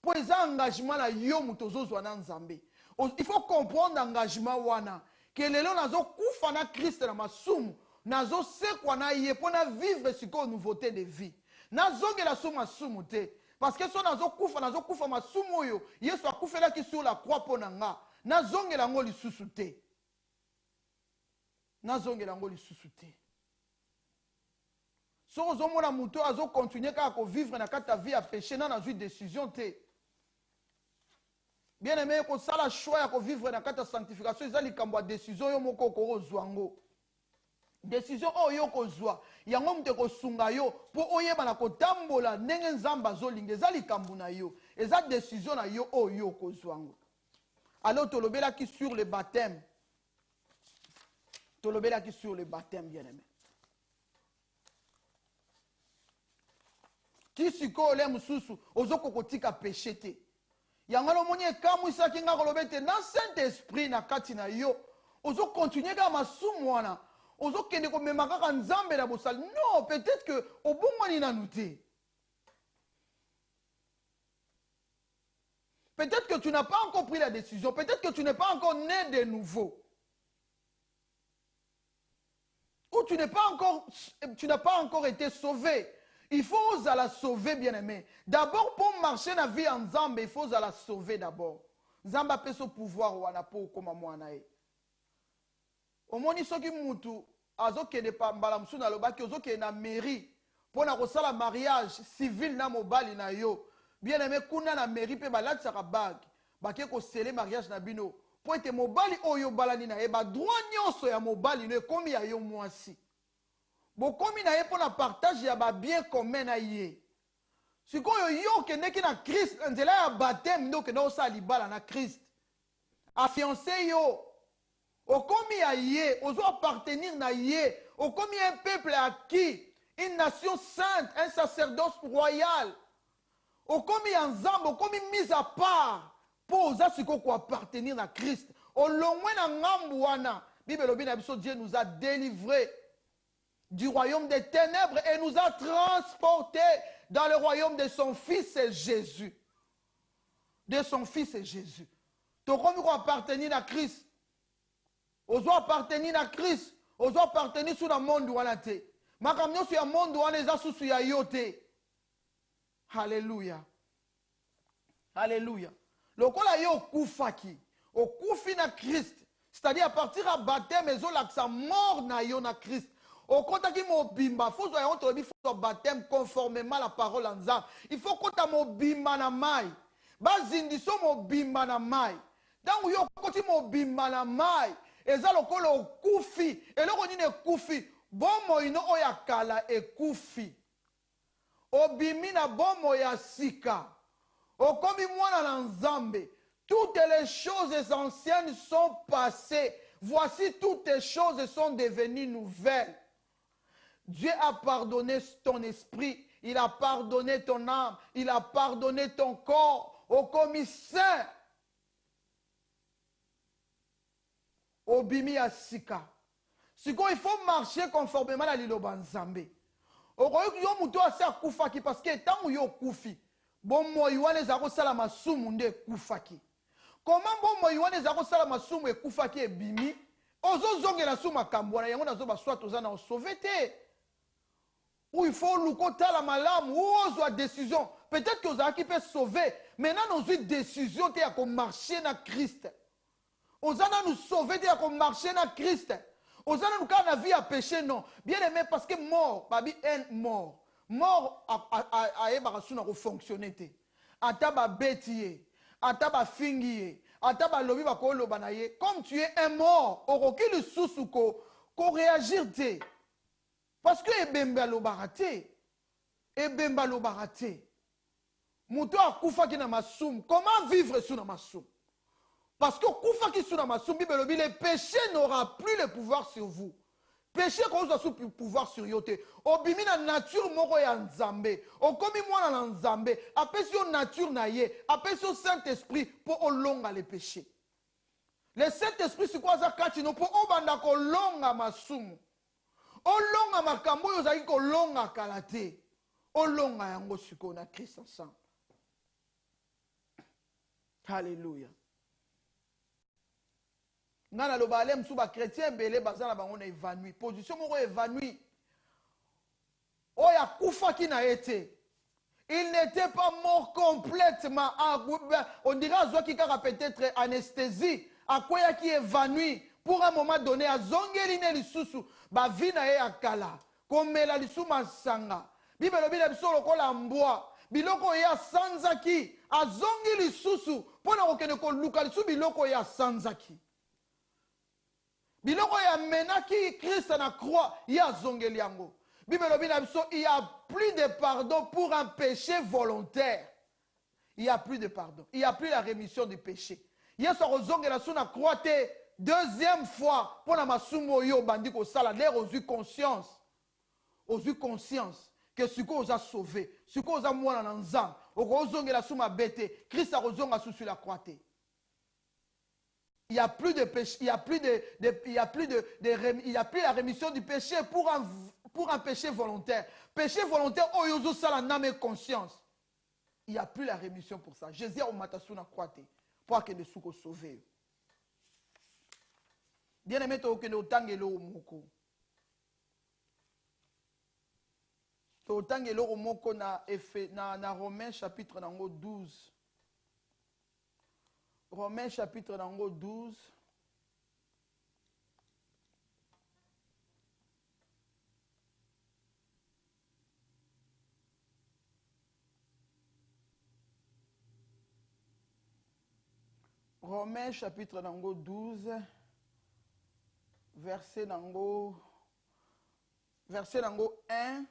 po eza engagement na yo muto ozozwa na nzambe il faut comprendre engagement wana que lelo nazo kufa na Christ na masumu nazo sekwa na ye po na vivre siko nouveauté de vie nazongela so masumu te parce que so nazo kufa masumu oyo Yesu akufelaki sur la croix po na nga nazongela ngo lisusu te nazongela ngo lisusu te so ozomona muto azo continuer kaka ko vivre na kata vie ya péché na nazwi décision te bien aimé ko sala choix ya ko vivre na kata sanctification eza likambo ya décision yo moko ko ozwango décision oyo kozwa yango mute kosunga yo po oyeba na kotambola ndenge nzamba zolinga eza likambo na yo eza décision na yo oyo kozwango alors tolobelaki sur le baptême bien aimé kisiko ole mususu ozoko kotika péché te yango lomoni ekamwisaki nga kolobe te na saint esprit na kati na yo ozo continuer kaka masumu wana ozokende komema kaka nzambe na bosali non peut-être que obongwani nanu te peut-être que tu n'as pas encore pris la décision peut-être que tu n'es pas encore né de nouveau ou tu n'as pas encore été sauvé. Il faut la sauver, bien-aimé. D'abord, pour marcher dans la vie en Nzambe, il faut la sauver d'abord. Nzambe a ce pouvoir ou anapo comme moi nae. Omoni soki mutu azokende pa mbala musu na lobaki ozokende na mairie pour na kosala mariage civil na mobali na yo. Bien-aimé kuna na mairie pe balatisaka bag. Bake ko sceller mariage na bino. Po ete mobali oyo balani na ye ba droit nyonso ya mobali ne komi ya yo mwasi. Bokomi na ye pour na partage ya ba bien commun na ye. Sikoyo yo kendeki na Christ nzela ya baptême ndo kenda osala libala na Christ. A fiancé yo. Okomi ya ye, ozo appartenir na ye. Okomi un peuple acquis, une nation sainte, un sacerdoce royal. Okomi ya nzambe, okomi mise à part. Pour oza siko ko appartenir à Christ. Au longwe na ngambu wana. Bible lobi na biso Dieu nous a délivrés du royaume des ténèbres et nous a transportés dans le royaume de son fils Jésus. De son fils Jésus. Donc on doit appartenir à Christ. On doit appartenir à Christ. On doit appartenir sur le monde wana te. Makamyo sur le monde wana eza susu ya yote. Alléluia. Alléluia. Lokola yo kufaki. Okufi na Christ. C'est-à-dire à partir à baptême ezo laksa mort na yo na Christ. Au compte qui mobimba, faut que baptême conformément à la parole en Nzambe. Il faut que tu mobimba na mai. Bazindiso mobimba na mai. Dans yo koti mobimba na mai. Eza lokolo kufi. Et loko ni ne kufi. Bomo ino oyakala e kufi. Obimi na bomo ya sika. Okomi mwana na Nzambe. Toutes les choses anciennes sont passées. Voici toutes les choses sont devenues nouvelles. Dieu a pardonné ton esprit, il a pardonné ton âme, il a pardonné ton corps au commissaire. Au bimi asika. Siko il faut marcher conformément à liloba Nzambe. Okoyo yo muto asa kufaki parce que tant yo kufi. Bon moywane zako sala masumu nde kufaki. Comment bon moywane zako sala masumu e kufaki e bimi? Ozo zongela suma kambwana yango nazo ba soit ozana o sauveté. Ou il faut nous compter la malam ou ozo décision. Peut-être que ozaki peut sauver. Maintenant nous une décision te ya ko marcher na Christ. Ozana nous sauver te ya ko marcher na Christ. Ozana nous kana vie à péché non. Bien aimé parce que mort, babi un mort. Mort a eba suna ko fonctionner te. Ata ba betiye, ata ba fingiye. Lobi ba ko loba na ye. Comme tu es un mort, oroki le susuko ko réagir te. Parce que ebemba lo barate. Ebemba lo barate. Muto akufa ki na masum. Comment vivre sous na masum? Parce que kufa ki sous na masum, Bible lobi le péché n'aura plus le pouvoir sur vous. péché kozwa sous pouvoir sur yo te. Obimi na nature moko ya nzambe. Okomi mwana na nzambe. Apesi yo nature na ye. Apesi yo Saint-Esprit pour olonga le péché. Le Saint-Esprit c'est quoi ça katino pour obanda ko longa masumu. Olonga makambo yo zaki ko longa kalate. Olonga yango siko na Christ ensemble. Alléluia. Ngana lo balem sou ba chrétien belé bazana bango na évanoui. Position moko évanoui. Oya kufa ki na été. Il n'était pas mort complètement. On dirait à qui a peut-être anesthésie. À quoi il qui évanoui. Pour un moment donné, à zongeline lisusu. Ba vina e akala. Komela lisu masanga. Bibelo bile bisolo kola mboa. Biloko ya sanzaki. A zongi lisusu. Pona okene ko luka lisu biloko ya sanzaki. Biloko ya menaki Christ na croix. Ya zongeli yango. Bibelo bile biso, il y a plus de pardon pour un péché volontaire. Il n'y a plus de pardon. Il n'y a plus la rémission du péché. Yesu ozongela su na croix te deuxième fois pour la masumo yo bandi ko sala l'air aux conscience. Aux conscience que ce qu'on a sauvé, ce qu'on a mouana na nzam, ozongela su ma bête, Christ a ozonga su sur la croix te. Il n'y a plus de péché, il n'y a plus il y a plus il y a plus la rémission du péché pour un péché volontaire. Péché volontaire, oyozo sala name conscience. Il n'y a plus la rémission pour ça. Jésus a omatasu na croix te. Pour que ne soit sauvé. Bien aimé, tu as otangelo moko. Tu as otangelo moko na Romains chapitre 12. Romains chapitre 12. Romains chapitre 12, verset 1,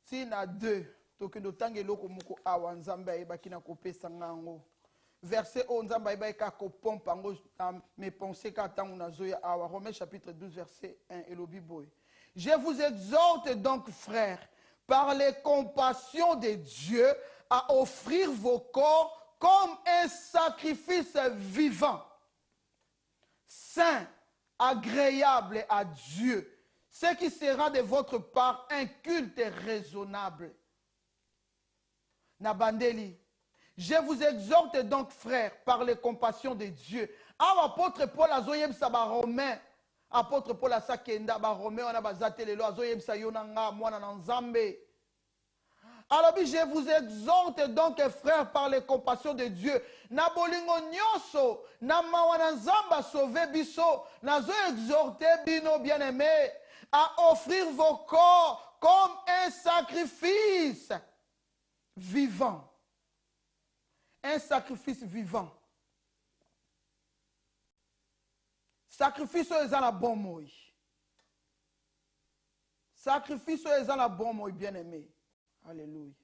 tina 2. Toke do tangelo komoko awa nzambe ayebaki na kopesa ngango. Verset 11 nzambe ayebaki ka kopompa ngo mes pensées ka tango nazoya awa. Romains chapitre 12, verset 1 elobi boy. Je vous exhorte donc, frères, par les compassions de Dieu, à offrir vos corps comme un sacrifice vivant, saint, agréable à Dieu, ce qui sera de votre part un culte raisonnable. Nabandeli, je vous exhorte donc, frères, par les compassions de Dieu. Ah, apôtre Paul a zoyem saba romain, apôtre Paul a sakenda ba romain, on a bazate lelo a zoyem sa yonanga mwana na nzambe. Alors, je vous exhorte donc, frères, par les compassions de Dieu. Na bolingo nyoso, na mawana nzamba sauvé biso, na zo exhorté bino bien-aimés, à offrir vos corps comme un sacrifice vivant. Un sacrifice vivant. Sacrifice est à la bonne moi. Sacrifice est à la bonne moi, bien-aimés. Alléluia.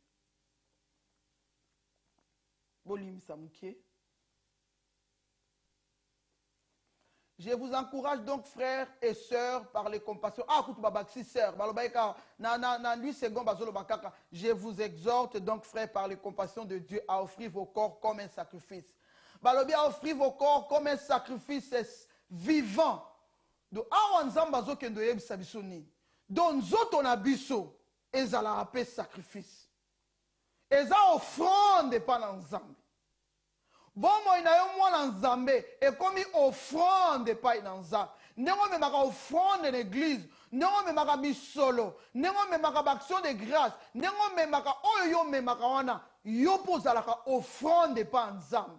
Bolim Samouké. Je vous encourage donc, frères et sœurs, par les compassions. Ah, écoute, babaki, sœurs. Je vous exhorte donc, frères, par les compassions de Dieu, à offrir vos corps comme un sacrifice. Balobi à offrir vos corps comme un sacrifice vivant. Donc, awanzambazo kendo yebisa bisoni. Donc, zoto na biso. Ezala appelé sacrifice. Eza offrande pas l'ensemble. Bon, moi, il y a un mois l'ensemble. Et comme il offrande pas l'ensemble. Nengo me maka offrande l'église. Nengo me maka misolo. Nengo me maka action de grâce. Nengo me maka oyo me maka wana. Yo pose la offrande pas ensemble.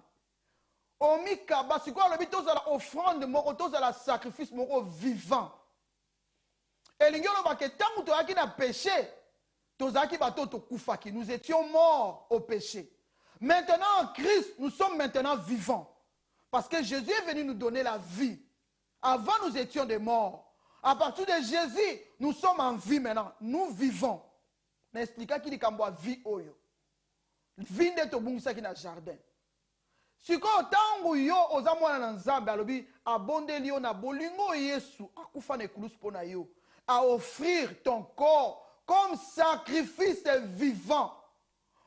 Omi kaba, c'est quoi le but? Tous à la offrande, tous à la sacrifice, moko vivant. Et l'ingénieur va que tant que tu as qui n'a péché. Nous étions morts au péché. Maintenant, en Christ, nous sommes maintenant vivants. Parce que Jésus est venu nous donner la vie. Avant, nous étions des morts. À partir de Jésus, nous sommes en vie maintenant. Nous vivons. N'explique qu'il y a vie. Vie de tout qui n'a jardin. Si vous avez un nzambe alobi abonde lio na bolingo Yesu akufa na krus pona yo. à offrir ton corps comme sacrifice vivant.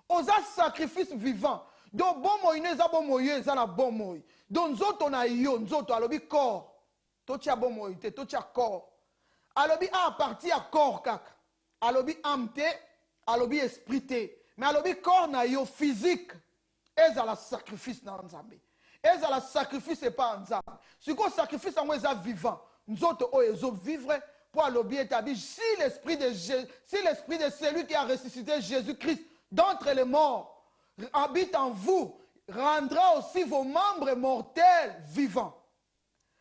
Oza sacrifice vivant. Donc bon moyen eza bon moyen eza na bon moyen. Donc nzoto na yo nzoto alobi corps. Totia bon moyen te totia corps. Alobi a parti à corps kaka. Alobi âme te, alobi esprit te. Mais alobi corps na yo physique. Eza la sacrifice na nzambe. Eza la sacrifice et pas nzambe. Si ko sacrifice en eza vivant. Nzoto o ezo vivre pour alobi établi si l'esprit de celui qui a ressuscité Jésus-Christ d'entre les morts habite en vous, rendra aussi vos membres mortels vivants.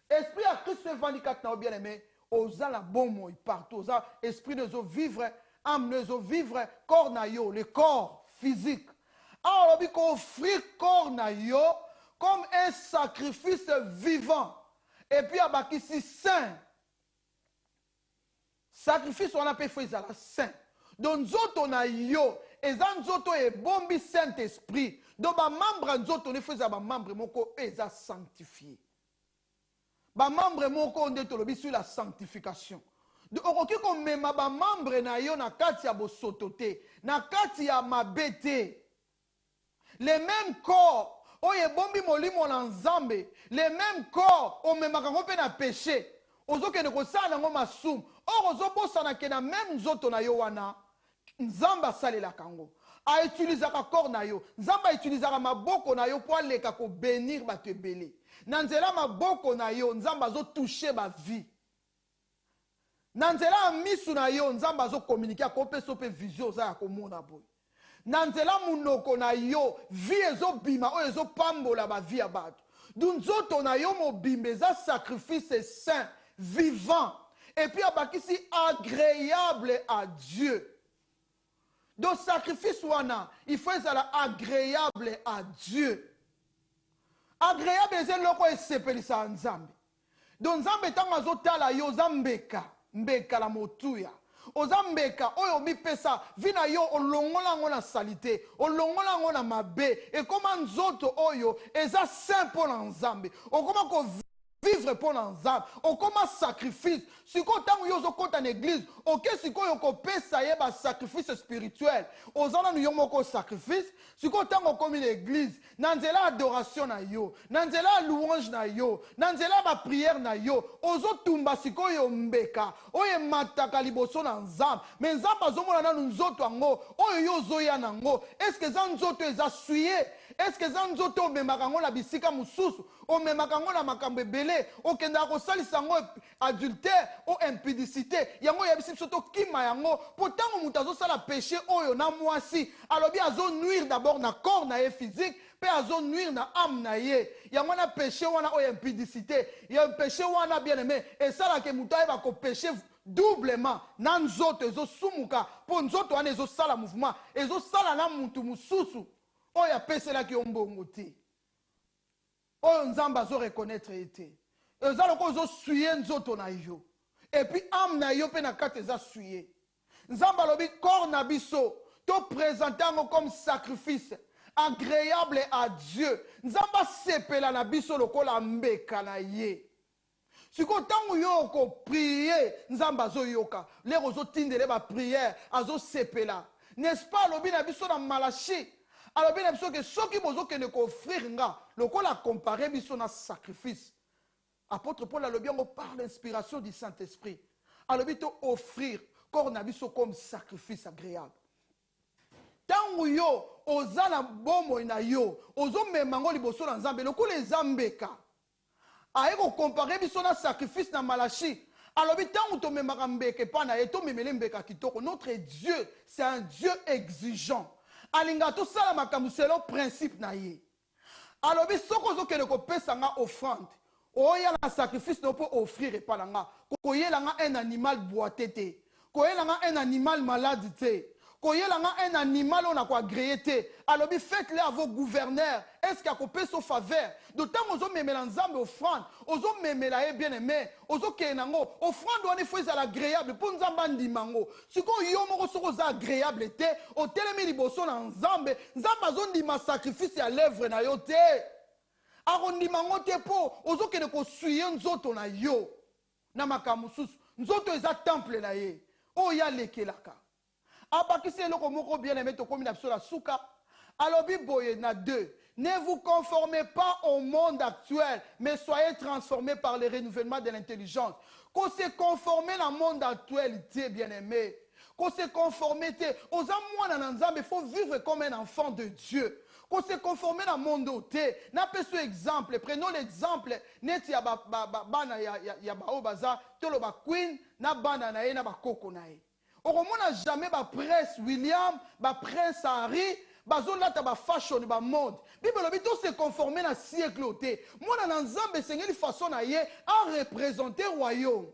Esprit à Christ se vendicat na bien aimé, osa la bon mot partout, osa esprit de zo vivre, âme de zo vivre, corps na yo, le corps physique. Alors on qu'on offrir corps na yo comme un sacrifice vivant. Et puis à bakisi saint. Sacrifice on a pu faire la saint. Donc nzoto na yo, eza nzoto e bombi Saint-Esprit. Donc ba membre nzoto ne faisait ba membre moko eza sanctifié. Ba membre moko on detolobi sur la sanctification. Donc okoki ko mema ba membre na yo na kati ya bosotote, na kati ya mabete. Les mêmes corps, oye bombi molimo na nzambe, les mêmes corps on mema kango pe na péché. Ozoke ne ko sa na ngo masum. Or ozobosa na ke na même nzoto na yo wana. Nzamba salela kango a utilisaka corps na yo nzamba utilisaka maboko na yo pour leka ko bénir bato ebele na nzela maboko na yo nzamba zo toucher ba vie na nzela misu na yo nzamba zo communiquer ko pe sope vision za ya ko mona boy na nzela munoko na yo vie ezo bima o ezo pambola ba vie ya bato dunzoto na yo mobimbe za sacrifice saint vivant et puis abakisi agréable à Dieu. Donc, sacrifice wana, il faut être agréable à Dieu. Agréable, c'est le quoi sepelisa nzambe. Donc, nzambe tanga zotala yo zambeka, mbeka la motuya. Ozambeka, oyo mi pesa, vina yo olongola ngona salite, olongola ngona mabe, et comment nzoto oyo, eza saint pour nzambe. O comment ko vivre pour l'ensemble, on commence sacrifice. Si on est en église, ok, si on est un sacrifice spirituel, on a un sacrifice. Si on est en église, on a adoration, on a louange, on a prière, on a tumba si on est mbeka, on est mataka liboso na nzambe, mais nzambe azomona nous autres ango, oyo zoya nango. Est-ce que nzoto ezasuye? Est-ce que nzoto o memakango la bisika mususu, o memakango la makambe belé, o kenda ko salisa ngo adultère ou impudicité, yango yebisi soto kima yango, pourtant mutu azosala péché oyo na mwasi, alobi azo nuire d'abord na corps na ye physique, pe azo nuire na âme na ye. Yango na péché wana oyo impudicité, ya péché wana bien aimé, et ça la ke mutu ayeba ko péché doublement na nzoto ezo sumuka, po nzoto wana ezo sala mouvement, ezo sala na mutu mususu. Oyo apesela ki ombongo te. Oyo nzamba zo reconnaître ete. Eza loko zo suye nzoto na yo. Et puis âme na yo pe na kate eza suye. Nzamba lobi corps na biso to présenter comme sacrifice agréable à Dieu. Nzamba sepela na biso lokola mbeka na ye. Siko tango yo ko prier nzamba zo yoka. Lero zo tindele ba prière azo sepela. N'est-ce pas lobi na biso na Malachi? Alors bien sûr que ceux qui vont offrir le qu'on a comparé biso na sacrifice. Apôtre Paul a le bien par l'inspiration du Saint-Esprit. Alors bien offrir corps na biso comme sacrifice agréable. Tango yo ozana bomo na yo, ozo memango liboso na Nzambe, le ko les zambeka. Aeko comparer biso na sacrifice na Malachi. Alors bien tango to memaka mbeke pa na eto memele mbeka kitoko. Notre Dieu, c'est un Dieu exigeant. Alinga to sala makambu selon principe na ye. Alors bi soko zo kene ko pesa nga offrande. Oya na sacrifice no po offrir e pa nga. Ko yela nga un animal boité te. Ko yela nga un animal malade te. Ko yela nga un animal on a quoi agréé te. Alors bi faites-le à vos gouverneurs. Est-ce qu'il y a ko peso faveur? D'autant ozo memela nzambe offrande, ozo memela e bien aimé, ozo kenango offrande on est agréable pour nzamba ndimango. Siko yo moko soko za agréable te, o telemi liboso na nzambe, nzamba zo ndima sacrifice à l'œuvre na yo te. Aron ndimango te po, ozo kene ko suye nzoto na yo. Na makamususu, nzoto eza temple na ye oyo alekelaka abakisi eloko moko bien aimé tokomi na biso na suka alobi boye na 2 ne vous conformez pas au monde actuel mais soyez transformés par le renouvellement de l'intelligence qu'on se conformer au monde actuel bien aimé qu'on se conformer aux amouana na nzambe il faut vivre comme un enfant de Dieu qu'on se conformer au monde ôté n'a pas ce exemple prenons l'exemple net ya bana ya bao baza tolo ba queen na bana na ye na ba koko na ye okomona jamais ba prince William ba prince Harry bazolata ba fashion ba mode bible lobi to se conformer na siècle ôté mona na nzambe sengeli façon na ye a représenter royaume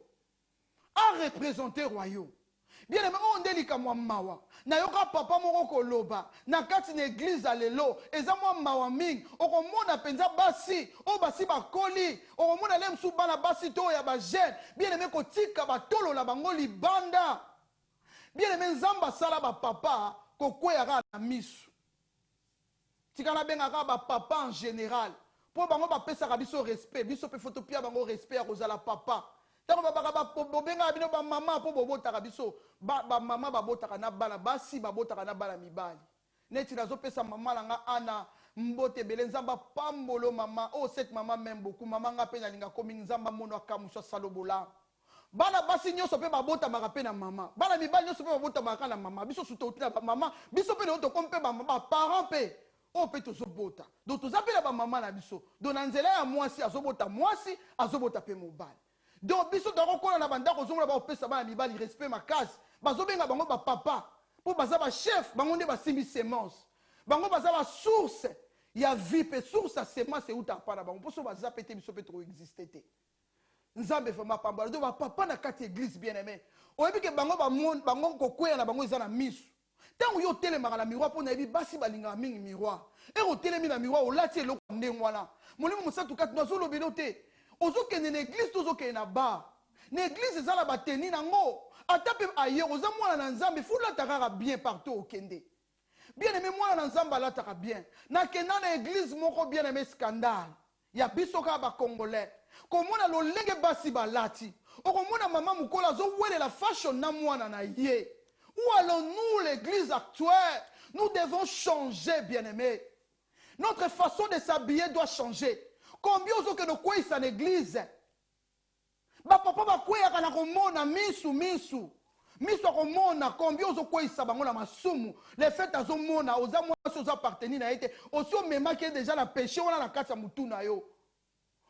bien aimé on delika mwa mawa na yoka papa moko koloba na kati na église alelo eza mwa mawa mingi okomona penza basi o basi bakoli okomona le msu bana basi to ya ba jeune bien aimé kotika batolola bango libanda bien aimé nzamba sala ba papa kokweyaka na misu tikana bengaka ba papa en général po bango bapesaka biso respect biso pe photo pia bango respect ya kozala papa tango babenga bino ba mama po bobotaka biso ba mama babotaka na bana basi babotaka na bana mibali neti nazopesa mama langa ana mbote bele nzamba pambolo mama oh cette maman même beaucoup mama nga pe nalinga komi nzamba mono akamuso salobola bana basi nyoso pe babota maka na mama bana mibali nyoso pe babota maka na mama biso suto utina ba mama biso pe to kompe ba mama parents pe o pe to zobota donc to zapela ba mama na biso donc na nzela ya mwasi azobota mwasi azobota pe mobali donc biso dako kona na banda ko zomona ba opesa bana mibali respect makasi bazobenga bango ba papa po baza ba chef bango nde basimbi semence bango baza ba source ya vie pe source ya semence euta pana bango poso baza pete biso pe to exister te nzambe vraiment pamba do ba papa na kati église bien aimé oyebi ke bango bango kokweya na bango eza na misu tango yo telemaka na miroir po na yebi basi balingaka mingi miroir eko telemi na miroir olati eloko ndenge wana molimo mosatu kati nazolobela te ozokende na église tozokende na bar na église eza na bateni nango ata mpe ayer oza mwana na nzambe fulata kaka bien partout okende bien aimé mwana na nzambe alataka bien nakenda na église moko bien aimé scandale ya biso kaka bacongolais komona lolenge basi balati okomona mama mokolo azowelela fashion na mwana na ye où allons-nous l'église actuelle nous devons changer bien aimé notre façon de s'habiller doit changer combien ozokende okweyisa na église bapapa bakweyaka na komona misu akomona combien ozokweyisa bango na masumu le fait azomona oza mwasi ozo appartenir na ye te osi omemaki déjà na péché wana na kati ya mutu na yo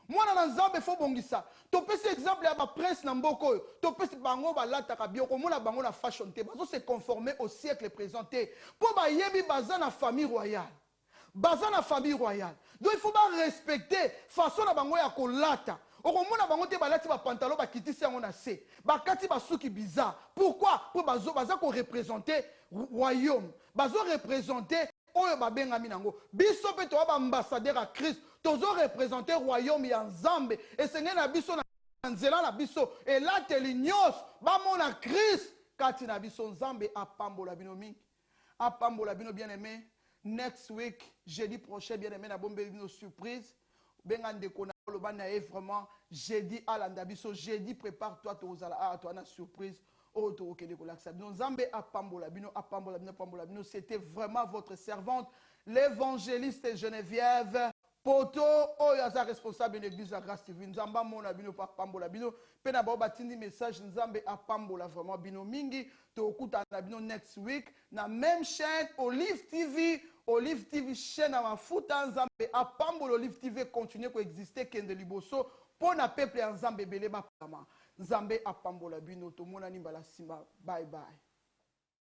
mwana na nzambe fo bongisa topesi exemple ya baprince na mboka oyo topesi bango balataka bien okomona bango na fashion te bazo se conformer au siècle présent te mpo bayebi baza na famille royale donc il faut respecter façon na bango ya kolata okomona bango te balati bapantalon bakitisi yango na se bakati basuki bizarre pourquoi po baza korepresente royaume bazorepresente oyo babengami nango biso mpe toza baambassadeur ya Christ tozorepresente royaume ya nzambe esengeli na biso na nzela na biso elateli nyonso bamona Christ kati na biso nzambe apambola bino mingi apambola bino bien aimé next week jeudi prochain bien aimé na bombeli bino surprise benga ndeko na loba na ye vraiment jeudi alanda biso jeudi prépare-toi tozala toi na surprise auto okende kolakisa bino nzambe apambola bino c'était vraiment votre servante l'évangéliste Geneviève poto oyo aza responsable de l'église de la grâce TV nzamba mona bino apambola bino pe na bao batindi message nzambe apambola vraiment bino mingi tokuta na bino next week na même chaîne Olive TV chaîne à mafuta nzambe apambola Olive TV continue ko exister kende liboso pour na peuple ya nzambe belé bakama nzambe apambola bino to mona ni mbala simba bye bye.